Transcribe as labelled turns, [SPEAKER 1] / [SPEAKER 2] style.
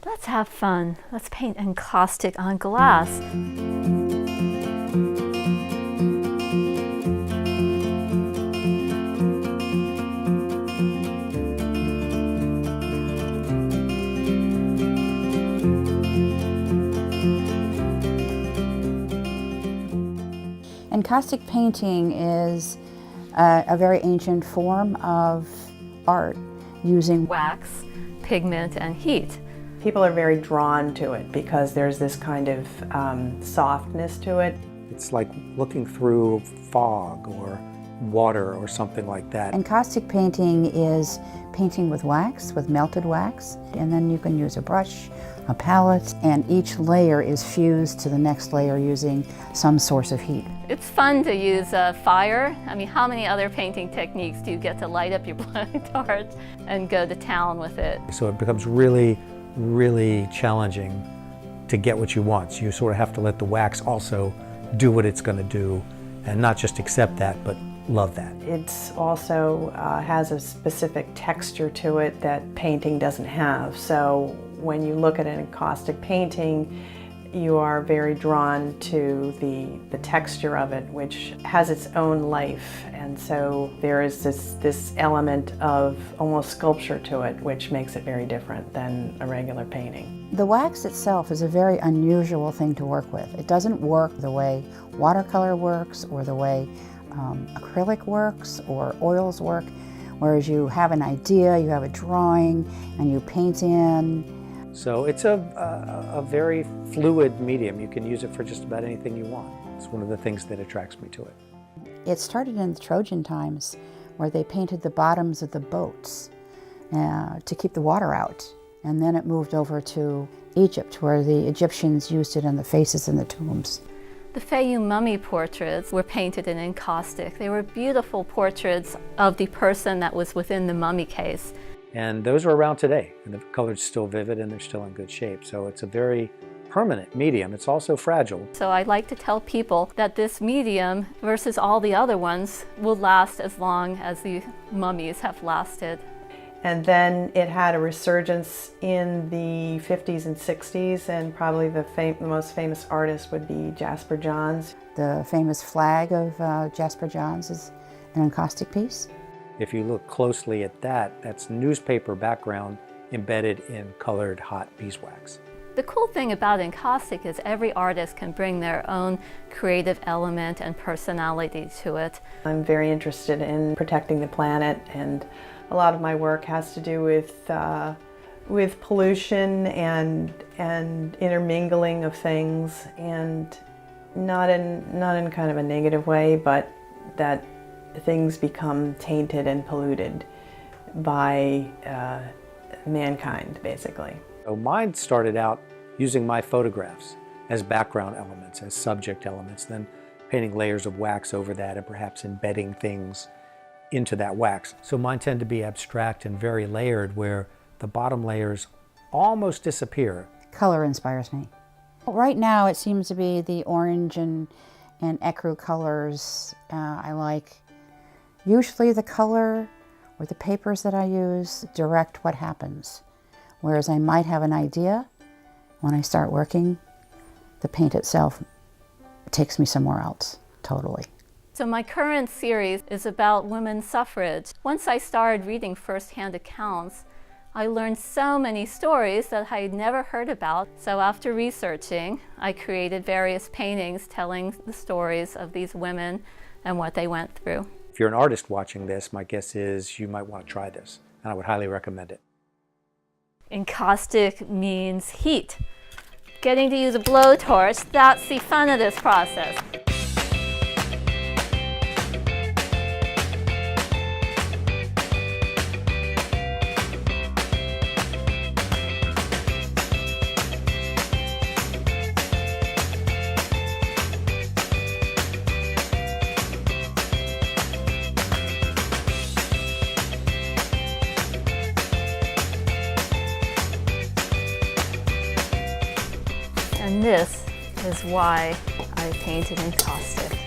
[SPEAKER 1] Let's have fun. Let's paint encaustic on glass.
[SPEAKER 2] Encaustic painting is a very ancient form of art using
[SPEAKER 1] Wax, pigment, and heat.
[SPEAKER 3] People are very drawn to it because there's this kind of softness to it.
[SPEAKER 4] It's like looking through fog or water or something like that.
[SPEAKER 2] Encaustic painting is painting with wax, with melted wax, and then you can use a brush, a palette, and each layer is fused to the next layer using some source of heat.
[SPEAKER 1] It's fun to use fire. I mean, how many other painting techniques do you get to light up your blank art and go to town with it?
[SPEAKER 4] So it becomes really, really challenging to get what you want. So you sort of have to let the wax also do what it's going to do and not just accept that, but love that.
[SPEAKER 3] It's also has a specific texture to it that painting doesn't have. So when you look at an encaustic painting, you are very drawn to the texture of it, which has its own life. And so there is this element of almost sculpture to it, which makes it very different than a regular painting.
[SPEAKER 2] The wax itself is a very unusual thing to work with. It doesn't work the way watercolor works or the way acrylic works or oils work, whereas you have an idea, you have a drawing, and you paint in.
[SPEAKER 4] So it's a very fluid medium. You can use it for just about anything you want. It's one of the things that attracts me to it.
[SPEAKER 2] It started in the Trojan times, where they painted the bottoms of the boats to keep the water out. And then it moved over to Egypt, where the Egyptians used it in the faces in the tombs.
[SPEAKER 1] The Fayum mummy portraits were painted in encaustic. They were beautiful portraits of the person that was within the mummy case.
[SPEAKER 4] And those are around today, and the color's still vivid and they're still in good shape. So it's a very permanent medium. It's also fragile.
[SPEAKER 1] So I like to tell people that this medium versus all the other ones will last as long as the mummies have lasted.
[SPEAKER 3] And then it had a resurgence in the 50s and 60s, and probably the most famous artist would be Jasper Johns.
[SPEAKER 2] The famous flag of Jasper Johns is an encaustic piece.
[SPEAKER 4] If you look closely at that, that's newspaper background embedded in colored hot beeswax.
[SPEAKER 1] The cool thing about encaustic is every artist can bring their own creative element and personality to it.
[SPEAKER 3] I'm very interested in protecting the planet, and a lot of my work has to do with pollution and intermingling of things, and not in kind of a negative way, but that things become tainted and polluted by mankind, basically.
[SPEAKER 4] So mine started out using my photographs as background elements, as subject elements, then painting layers of wax over that and perhaps embedding things into that wax. So mine tend to be abstract and very layered, where the bottom layers almost disappear.
[SPEAKER 2] Color inspires me. Right now it seems to be the orange and ecru colors I like. Usually the color or the papers that I use direct what happens, whereas I might have an idea. When I start working, the paint itself takes me somewhere else, totally.
[SPEAKER 1] So my current series is about women's suffrage. Once I started reading first-hand accounts, I learned so many stories that I had never heard about. So after researching, I created various paintings telling the stories of these women and what they went through.
[SPEAKER 4] If you're an artist watching this, my guess is you might want to try this, and I would highly recommend it.
[SPEAKER 1] Encaustic means heat. Getting to use a blowtorch, that's the fun of this process. And this is why I painted encaustic.